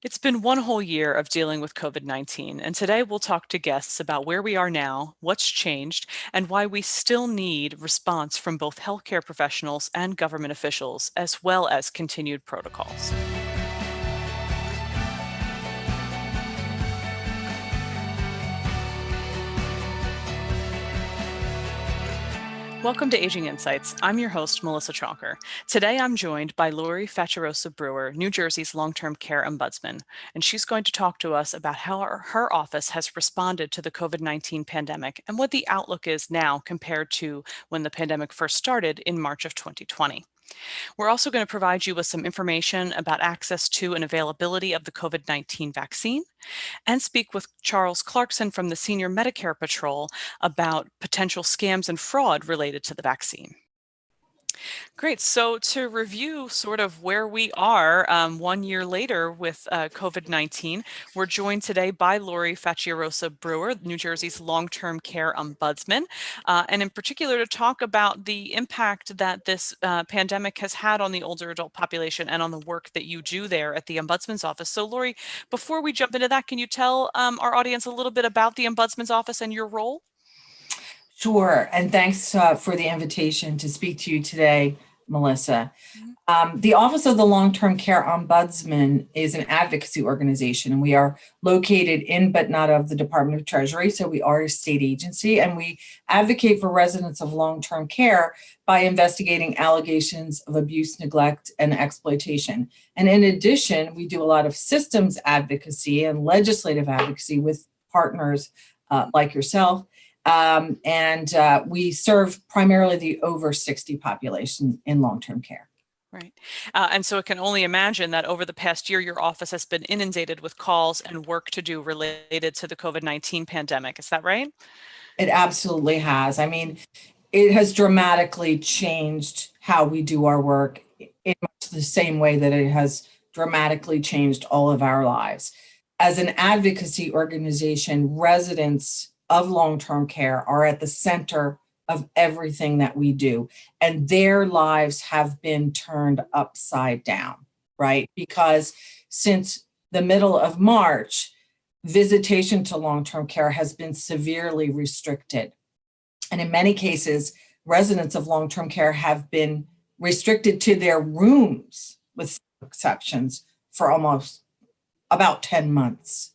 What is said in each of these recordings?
It's been one whole year of dealing with COVID-19, and today we'll talk to guests about where we are now, what's changed, and why we still need response from both healthcare professionals and government officials, as well as continued protocols. Welcome to Aging Insights. I'm your host, Melissa Chalker. Today I'm joined by Lori Facciarosa Brewer, New Jersey's long-term care ombudsman, and she's going to talk to us about how her office has responded to the COVID-19 pandemic and what the outlook is now compared to when the pandemic first started in March of 2020. We're also going to provide you with some information about access to and availability of the COVID-19 vaccine and speak with Charles Clarkson from the Senior Medicare Patrol about potential scams and fraud related to the vaccine. Great. So to review sort of where we are 1 year later with COVID-19, we're joined today by Lori Facciarosa Brewer, New Jersey's long-term care ombudsman, and in particular to talk about the impact that this pandemic has had on the older adult population and on the work that you do there at the ombudsman's office. So Lori, before we jump into that, can you tell our audience a little bit about the ombudsman's office and your role? Sure. And thanks for the invitation to speak to you today, Melissa. The Office of the Long-Term Care Ombudsman is an advocacy organization, and we are located in but not of the Department of Treasury. So we are a state agency, and we advocate for residents of long-term care by investigating allegations of abuse, neglect, and exploitation. And in addition, we do a lot of systems advocacy and legislative advocacy with partners like yourself. We serve primarily the over 60 population in long-term care. Right. And so I can only imagine that over the past year, your office has been inundated with calls and work to do related to the COVID-19 pandemic. Is that right? It absolutely has. I mean, it has dramatically changed how we do our work in much the same way that it has dramatically changed all of our lives. As an advocacy organization, residents of long-term care are at the center of everything that we do, and their lives have been turned upside down, right? Because since the middle of March, visitation to long-term care has been severely restricted. And in many cases, residents of long-term care have been restricted to their rooms, with exceptions, for almost about 10 months.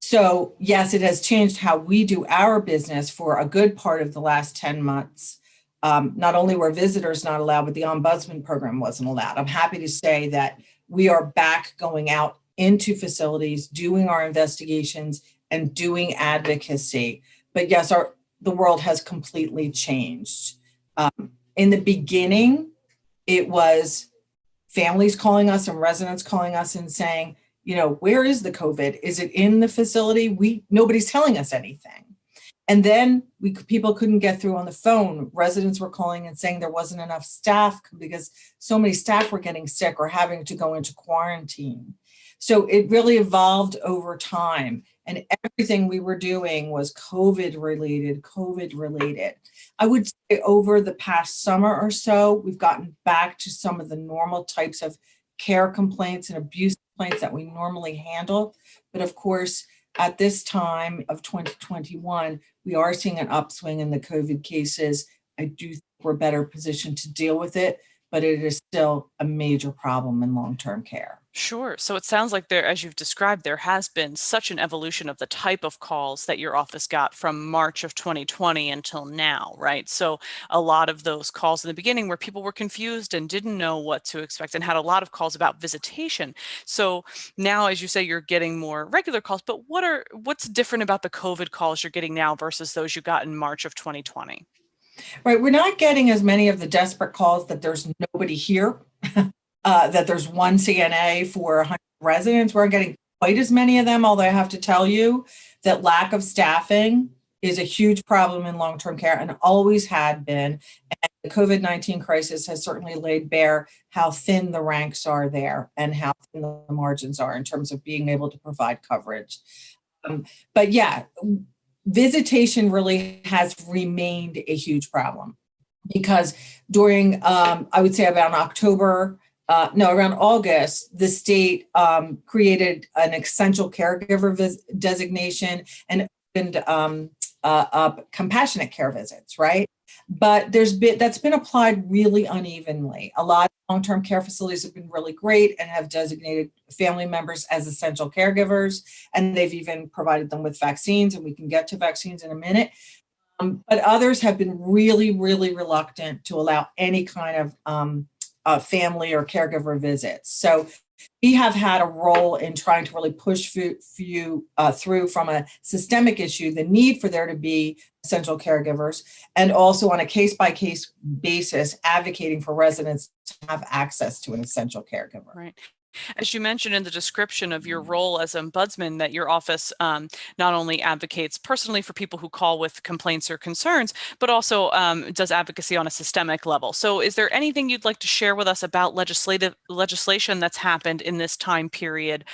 So yes, it has changed how we do our business for a good part of the last 10 months. Not only were visitors not allowed, but the ombudsman program wasn't allowed. I'm happy to say that we are back going out into facilities, doing our investigations and doing advocacy. But yes, the world has completely changed. In the beginning, it was families calling us and residents calling us and saying, where is the COVID? Is it in the facility? Nobody's telling us anything. And then people couldn't get through on the phone. Residents were calling and saying there wasn't enough staff because so many staff were getting sick or having to go into quarantine. So it really evolved over time, and everything we were doing was COVID related. I would say over the past summer or so, we've gotten back to some of the normal types of care complaints and abuse complaints that we normally handle. But of course, at this time of 2021, we are seeing an upswing in the COVID cases. I do think we're better positioned to deal with it, but it is still a major problem in long-term care. Sure. So it sounds like there, as you've described, there has been such an evolution of the type of calls that your office got from March of 2020 until now, right? So a lot of those calls in the beginning where people were confused and didn't know what to expect and had a lot of calls about visitation. So now, as you say, you're getting more regular calls, but what's different about the COVID calls you're getting now versus those you got in March of 2020? Right. We're not getting as many of the desperate calls that there's nobody here. That there's one CNA for 100 residents. We're getting quite as many of them, although I have to tell you that lack of staffing is a huge problem in long-term care and always had been. And the COVID-19 crisis has certainly laid bare how thin the ranks are there and how thin the margins are in terms of being able to provide coverage. But yeah, visitation really has remained a huge problem because during, I would say about October no, around August, the state created an essential caregiver designation and opened up compassionate care visits, right? But that's been applied really unevenly. A lot of long-term care facilities have been really great and have designated family members as essential caregivers, and they've even provided them with vaccines, and we can get to vaccines in a minute. But others have been really, really reluctant to allow any kind of family or caregiver visits. So we have had a role in trying to really push through from a systemic issue, the need for there to be essential caregivers, and also on a case-by-case basis, advocating for residents to have access to an essential caregiver. Right. As you mentioned in the description of your role as ombudsman, that your office not only advocates personally for people who call with complaints or concerns, but also does advocacy on a systemic level. So is there anything you'd like to share with us about legislation that's happened in this time period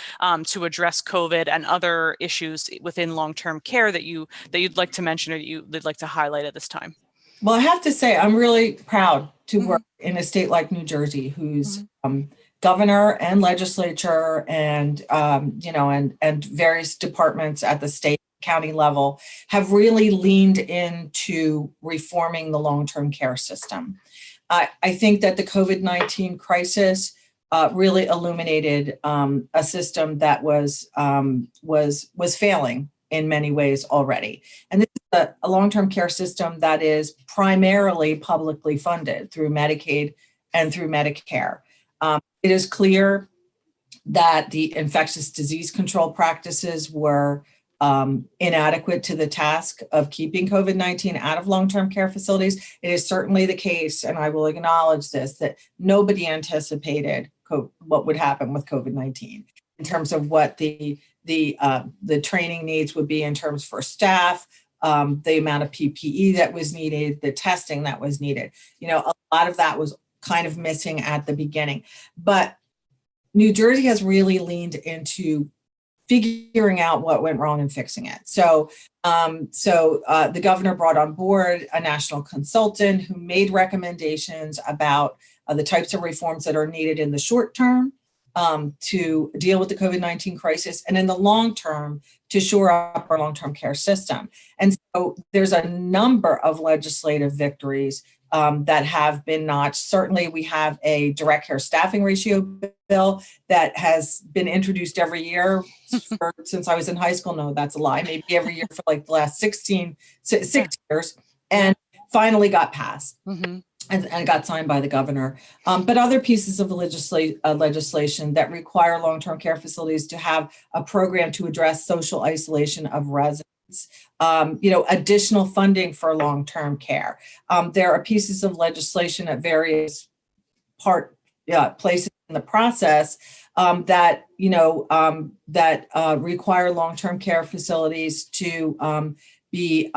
to address COVID and other issues within long-term care that you'd like to mention or you'd like to highlight at this time? Well, I have to say, I'm really proud to work in a state like New Jersey, whose governor and legislature and and various departments at the state county level have really leaned into reforming the long-term care system. I think that the COVID-19 crisis really illuminated a system that was failing in many ways already. And this is a long-term care system that is primarily publicly funded through Medicaid and through Medicare. It is clear that the infectious disease control practices were inadequate to the task of keeping COVID-19 out of long-term care facilities. It is certainly the case, and I will acknowledge this, that nobody anticipated what would happen with COVID-19 in terms of what the training needs would be in terms for staff, the amount of PPE that was needed, the testing that was needed. A lot of that was kind of missing at the beginning. But New Jersey has really leaned into figuring out what went wrong and fixing it. So the governor brought on board a national consultant who made recommendations about the types of reforms that are needed in the short term to deal with the COVID-19 crisis, and in the long term to shore up our long-term care system. And so there's a number of legislative victories that have been notched. Certainly, we have a direct care staffing ratio bill that has been introduced every year since I was in high school. No, that's a lie. Maybe every year for like the last 6 years, and finally got passed. And got signed by the governor. But other pieces of legislation that require long-term care facilities to have a program to address social isolation of residents. Additional funding for long-term care. There are pieces of legislation at various places in the process that require long-term care facilities to be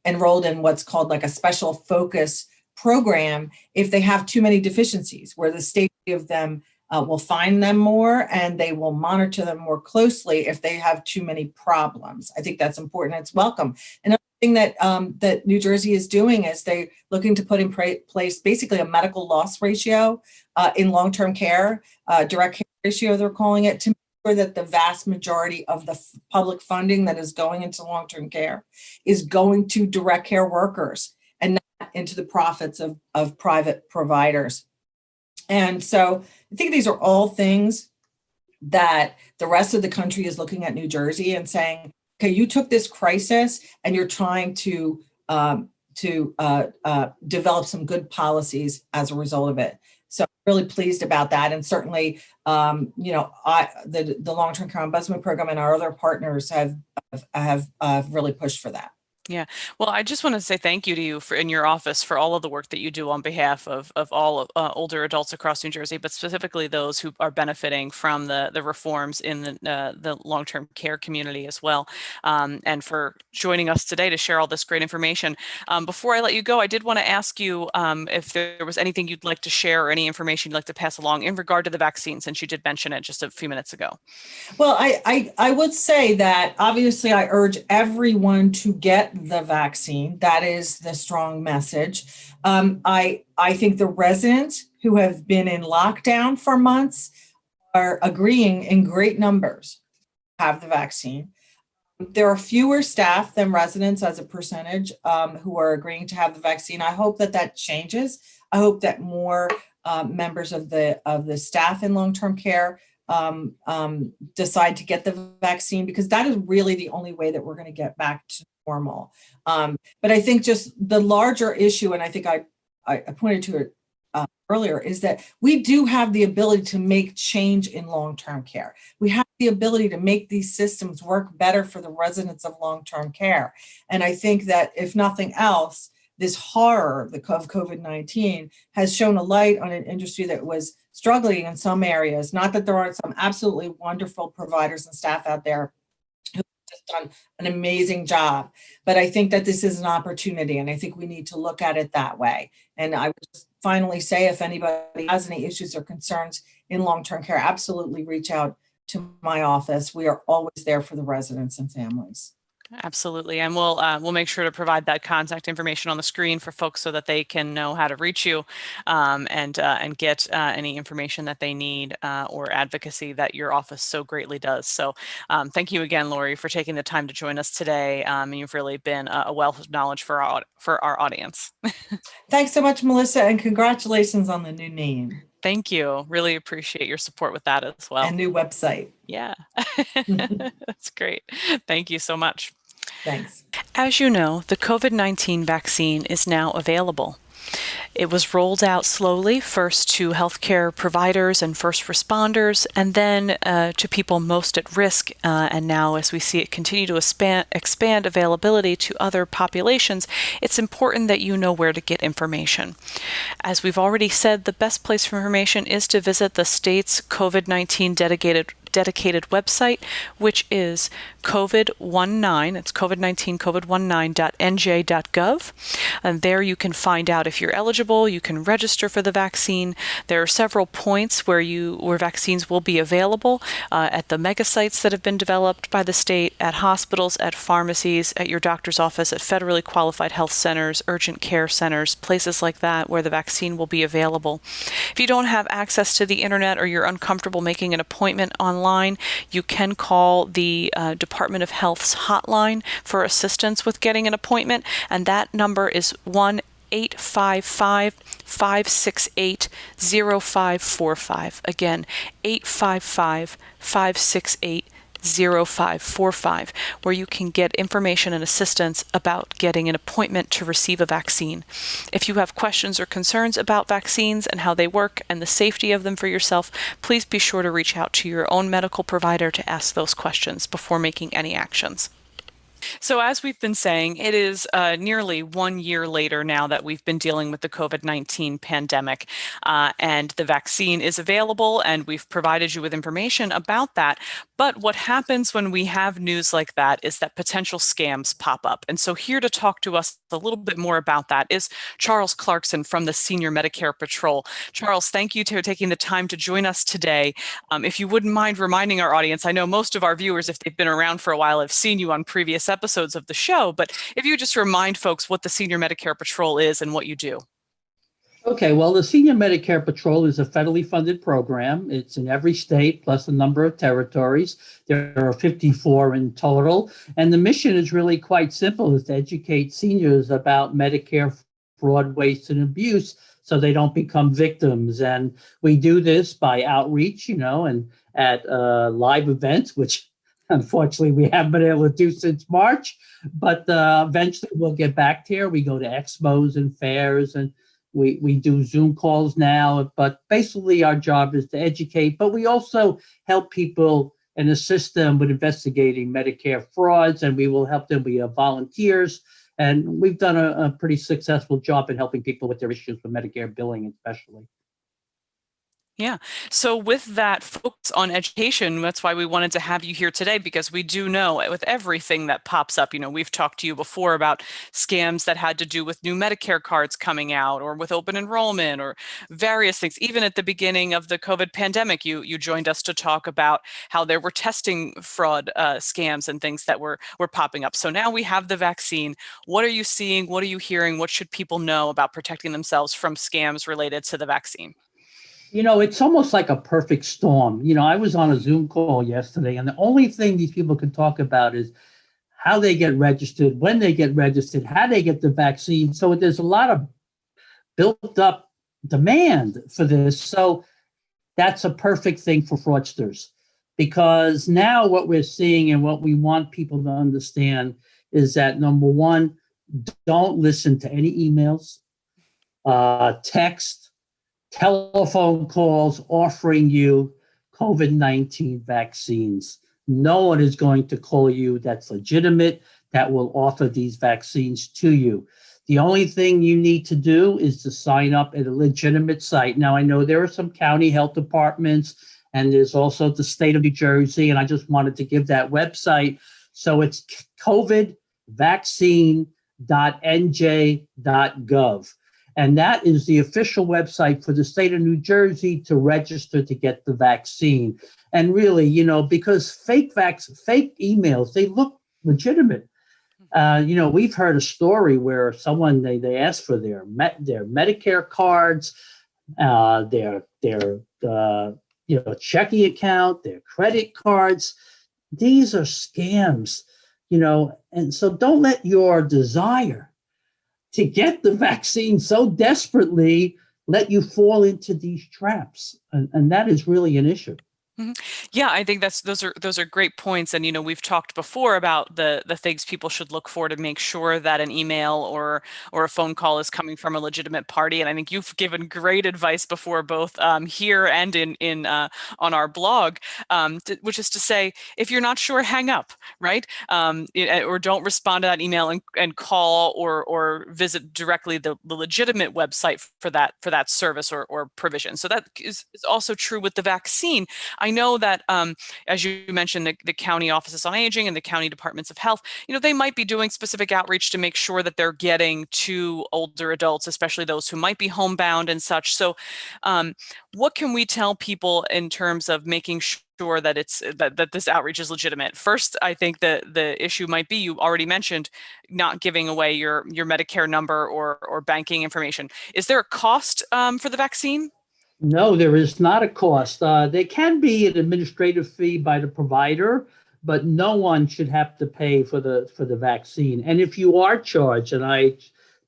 enrolled in what's called like a special focus program if they have too many deficiencies, where the state of them will find them more and they will monitor them more closely if they have too many problems. I think that's important. It's welcome. Another thing that New Jersey is doing is they're looking to put in place basically a medical loss ratio in long-term care, direct care ratio, they're calling it, to make sure that the vast majority of the public funding that is going into long-term care is going to direct care workers and not into the profits of private providers. And so I think these are all things that the rest of the country is looking at New Jersey and saying, okay, you took this crisis and you're trying to develop some good policies as a result of it. So I'm really pleased about that. And certainly, the long-term care ombudsman program and our other partners have really pushed for that. Yeah. Well, I just want to say thank you to you in your office for all of the work that you do on behalf of all older adults across New Jersey, but specifically those who are benefiting from the reforms in the long-term care community as well, and for joining us today to share all this great information. Before I let you go, I did want to ask you if there was anything you'd like to share or any information you'd like to pass along in regard to the vaccine, since you did mention it just a few minutes ago. Well, I would say that obviously I urge everyone to get the vaccine. That is the strong message. I think the residents who have been in lockdown for months are agreeing in great numbers to have the vaccine. There are fewer staff than residents as a percentage who are agreeing to have the vaccine. I hope that that changes. I hope that more members of the staff in long-term care decide to get the vaccine, because that is really the only way that we're going to get back to normal. But I think just the larger issue, and I think I pointed to it earlier, is that we do have the ability to make change in long-term care. We have the ability to make these systems work better for the residents of long-term care. And I think that if nothing else, this horror of COVID-19 has shown a light on an industry that was struggling in some areas. Not that there aren't some absolutely wonderful providers and staff out there who have just done an amazing job, but I think that this is an opportunity, and I think we need to look at it that way. And I would just finally say, if anybody has any issues or concerns in long-term care, absolutely reach out to my office. We are always there for the residents and families. Absolutely. And we'll make sure to provide that contact information on the screen for folks so that they can know how to reach you and get any information that they need or advocacy that your office so greatly does. So thank you again, Lori, for taking the time to join us today. You've really been a wealth of knowledge for our audience. Thanks so much, Melissa, and congratulations on the new name. Thank you. Really appreciate your support with that as well. And new website. Yeah, that's great. Thank you so much. Thanks. As you know, the COVID-19 vaccine is now available. It was rolled out slowly, first to healthcare providers and first responders, and then to people most at risk. And now, as we see it continue to expand availability to other populations, it's important that you know where to get information. As we've already said, the best place for information is to visit the state's COVID-19 dedicated website, which is COVID-19, it's COVID-19, COVID-19.nj.gov. And there you can find out if you're eligible, you can register for the vaccine. There are several points where vaccines will be available at the mega sites that have been developed by the state, at hospitals, at pharmacies, at your doctor's office, at federally qualified health centers, urgent care centers, places like that where the vaccine will be available. If you don't have access to the internet or you're uncomfortable making an appointment online, you can call the Department of Health's hotline for assistance with getting an appointment, and that number is 1-855-568-0545. Again, 855-568-0545, where you can get information and assistance about getting an appointment to receive a vaccine. If you have questions or concerns about vaccines and how they work and the safety of them for yourself, please be sure to reach out to your own medical provider to ask those questions before making any actions. So as we've been saying, it is nearly 1 year later now that we've been dealing with the COVID-19 pandemic, and the vaccine is available, and we've provided you with information about that. But what happens when we have news like that is that potential scams pop up. And so here to talk to us a little bit more about that is Charles Clarkson from the Senior Medicare Patrol. Charles, thank you for taking the time to join us today. If you wouldn't mind reminding our audience, I know most of our viewers, if they've been around for a while, have seen you on previous episodes of the show, but if you just remind folks what the Senior Medicare Patrol is and what you do. Okay, well, the Senior Medicare Patrol is a federally funded program. It's in every state plus a number of territories. There are 54 in total. And the mission is really quite simple, is to educate seniors about Medicare fraud, waste, and abuse so they don't become victims. And we do this by outreach, and at live events, which unfortunately we haven't been able to do since March, but eventually we'll get back here. We go to expos and fairs, and we do Zoom calls now, but basically our job is to educate, but we also help people and assist them with investigating Medicare frauds, and we will help them. We have volunteers, and we've done a pretty successful job in helping people with their issues with Medicare billing especially. Yeah. So with that focus on education, that's why we wanted to have you here today, because we do know with everything that pops up, we've talked to you before about scams that had to do with new Medicare cards coming out or with open enrollment or various things. Even at the beginning of the COVID pandemic, you joined us to talk about how there were testing fraud scams and things that were popping up. So now we have the vaccine. What are you seeing? What are you hearing? What should people know about protecting themselves from scams related to the vaccine? It's almost like a perfect storm. I was on a Zoom call yesterday, and the only thing these people can talk about is how they get registered, when they get registered, how they get the vaccine. So there's a lot of built up demand for this. So that's a perfect thing for fraudsters, because now what we're seeing and what we want people to understand is that, number one, don't listen to any emails, text, telephone calls offering you COVID-19 vaccines. No one is going to call you that's legitimate, that will offer these vaccines to you. The only thing you need to do is to sign up at a legitimate site. Now, I know there are some county health departments, and there's also the state of New Jersey, and I just wanted to give that website. So it's covidvaccine.nj.gov. And that is the official website for the state of New Jersey to register to get the vaccine. And really, because fake emails, they look legitimate. We've heard a story where someone, they asked for their Medicare cards, their checking account, their credit cards. These are scams, and so don't let your desire to get the vaccine so desperately let you fall into these traps. And that is really an issue. Mhm. Yeah, I think those are great points. And we've talked before about the things people should look for to make sure that an email or a phone call is coming from a legitimate party. And I think you've given great advice before, both here and in on our blog, which is to say, if you're not sure, hang up, right? Or don't respond to that email and call or visit directly the legitimate website for that service or provision. So that is also true with the vaccine. I know that, as you mentioned, the county offices on aging and the county departments of health, they might be doing specific outreach to make sure that they're getting to older adults, especially those who might be homebound and such. So, what can we tell people in terms of making sure that that this outreach is legitimate? First, I think the issue might be, you already mentioned, not giving away your Medicare number or banking information. Is there a cost for the vaccine? No, there is not a cost. There can be an administrative fee by the provider, but no one should have to pay for the vaccine. And if you are charged, and I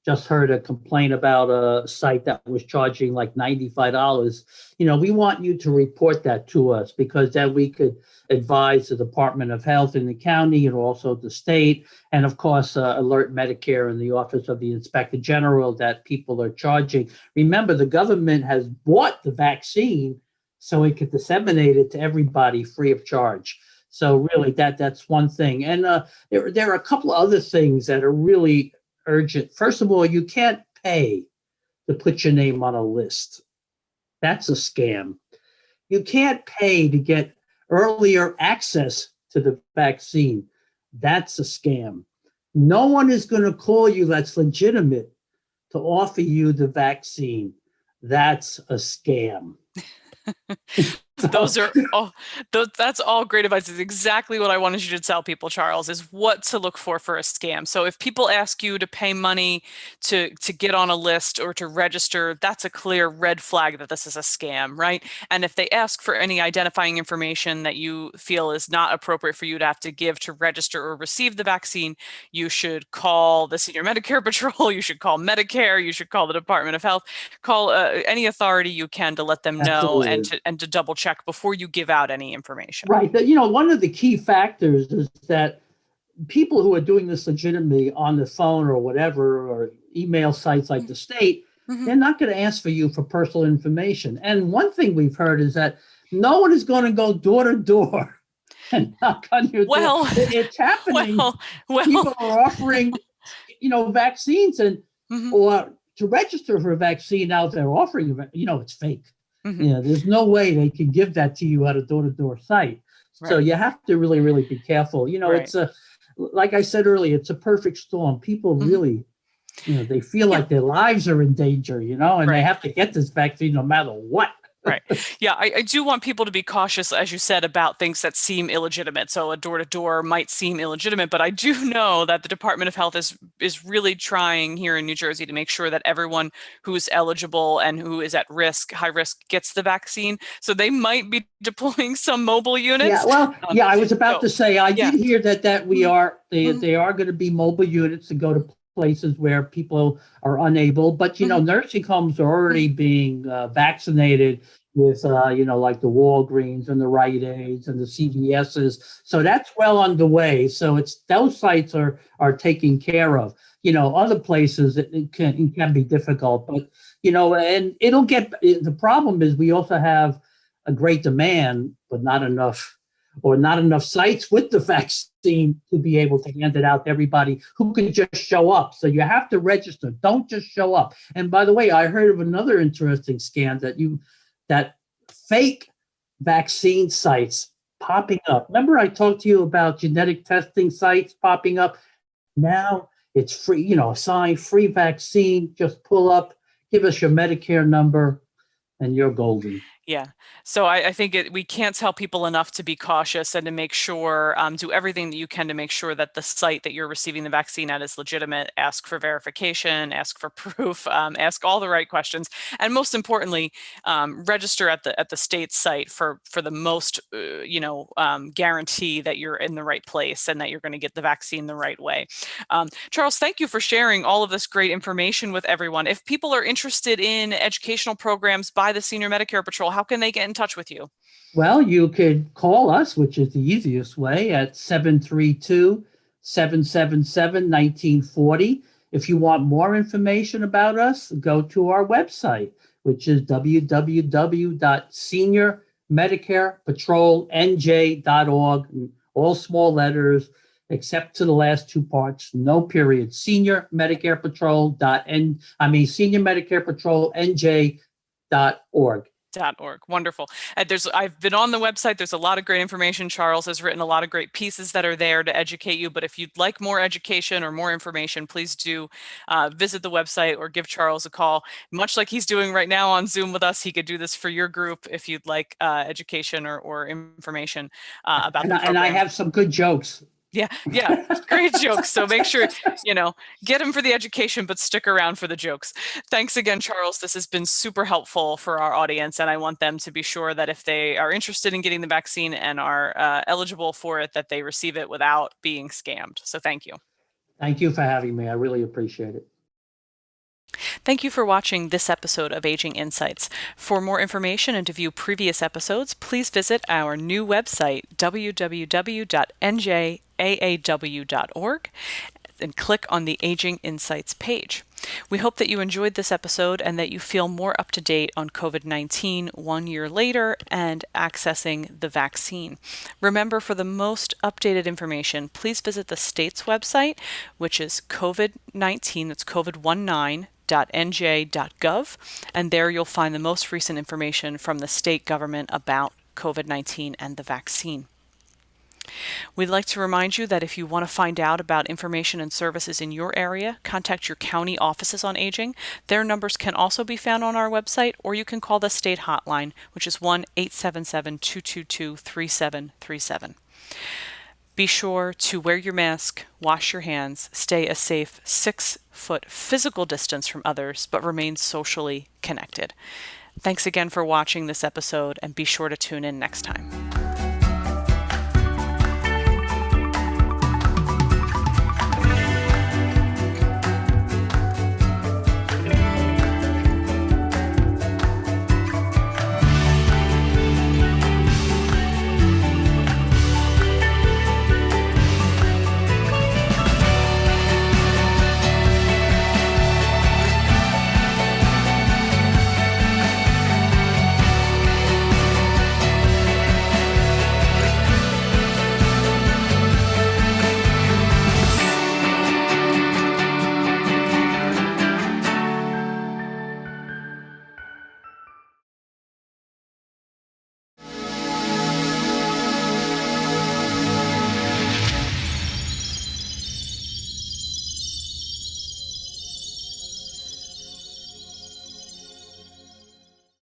just heard a complaint about a site that was charging like $95, we want you to report that to us, because then we could advise the Department of Health in the county and also the state, and of course, alert Medicare and the Office of the Inspector General that people are charging. Remember, the government has bought the vaccine so it could disseminate it to everybody free of charge. So really, that's one thing. And there are a couple of other things that are really urgent. First of all, you can't pay to put your name on a list. That's a scam. You can't pay to get earlier access to the vaccine. That's a scam. No one is going to call you that's legitimate to offer you the vaccine. That's a scam. Those are all that's all great advice. It's exactly what I wanted you to tell people, Charles, is what to look for a scam. So if people ask you to pay money to get on a list or to register, that's a clear red flag that this is a scam, right? And if they ask for any identifying information that you feel is not appropriate for you to have to give to register or receive the vaccine, you should call the Senior Medicare Patrol, you should call Medicare, you should call the Department of Health, call any authority you can to let them know and Absolutely. to double check before you give out any information. Right. One of the key factors is that people who are doing this legitimately on the phone or whatever, or email sites like the state, Mm-hmm. they're not going to ask for you for personal information. And one thing we've heard is that no one is going to go door to door and knock on your door. Well, It's happening. well. People are offering, vaccines, and Mm-hmm. or to register for a vaccine. Now they're offering, it's fake. Hmm. There's no way they can give that to you at a door-to-door site. So Right. you have to really, really be careful. Right. It's like I said earlier, it's a perfect storm. People Hmm. really, they feel Yeah. like their lives are in danger, and they Right. have to get this vaccine no matter what. Right. Yeah, I do want people to be cautious, as you said, about things that seem illegitimate. So a door-to-door might seem illegitimate, but I do know that the Department of Health is really trying here in New Jersey to make sure that everyone who is eligible and who is at risk, high risk, gets the vaccine. So they might be deploying some mobile Yeah, units. well, Um, yeah, I was about so to say I yeah. did hear that we Mhm. are they Mhm. they are going to be mobile units to go to places where people are unable, but Mhm. nursing homes are Mhm. already being vaccinated with like the Walgreens and the Rite Aids and the CVS's. So that's well underway. So it's those sites are taken care of. Other places it can be difficult, but and it'll get the problem is we also have a great demand, but not enough sites with the vaccine to be able to hand it out to everybody who can just show up. So you have to register. Don't just show up. And by the way, I heard of another interesting scam that fake vaccine sites popping up. Remember I talked to you about genetic testing sites popping up? Now it's free, sign free vaccine, just pull up, give us your Medicare number, and you're golden. Yeah. So I think we can't tell people enough to be cautious and to make sure, do everything that you can to make sure that the site that you're receiving the vaccine at is legitimate. Ask for verification, ask for proof, ask all the right questions, and most importantly, register at the state site for the most, guarantee that you're in the right place and that you're going to get the vaccine the right way. Charles, thank you for sharing all of this great information with everyone. If people are interested in educational programs by the Senior Medicare Patrol, how can they get in touch with you? Well, you could call us, which is the easiest way, at 732-777-1940. If you want more information about us, go to our website, which is www.seniormedicarepatrolnj.org, all small letters, except to the last two parts, no period. Senior Medicare Patrol NJ.org. .org. Wonderful. I've been on the website. There's a lot of great information. Charles has written a lot of great pieces that are there to educate you. But if you'd like more education or more information, please do visit the website or give Charles a call. Much like he's doing right now on Zoom with us, he could do this for your group if you'd like education or information about And the I program. have some good jokes. Yeah, yeah, great jokes. So make sure, get him for the education, but stick around for the jokes. Thanks again, Charles. This has been super helpful for our audience, and I want them to be sure that if they are interested in getting the vaccine and are eligible for it, that they receive it without being scammed. So thank you. Thank you for having me. I really appreciate it. Thank you for watching this episode of Aging Insights. For more information and to view previous episodes, please visit our new website, www.njaaw.org, and click on the Aging Insights page. We hope that you enjoyed this episode and that you feel more up to date on COVID-19 1 year later and accessing the vaccine. Remember, for the most updated information, please visit the state's website, which is COVID-19, that's covid19.nj.gov, and there you'll find the most recent information from the state government about COVID-19 and the vaccine. We'd like to remind you that if you want to find out about information and services in your area, contact your county offices on aging. Their numbers can also be found on our website, or you can call the state hotline, which is 1-877-222-3737. Be sure to wear your mask, wash your hands, stay a safe 6-foot physical distance from others, but remain socially connected. Thanks again for watching this episode, and be sure to tune in next time.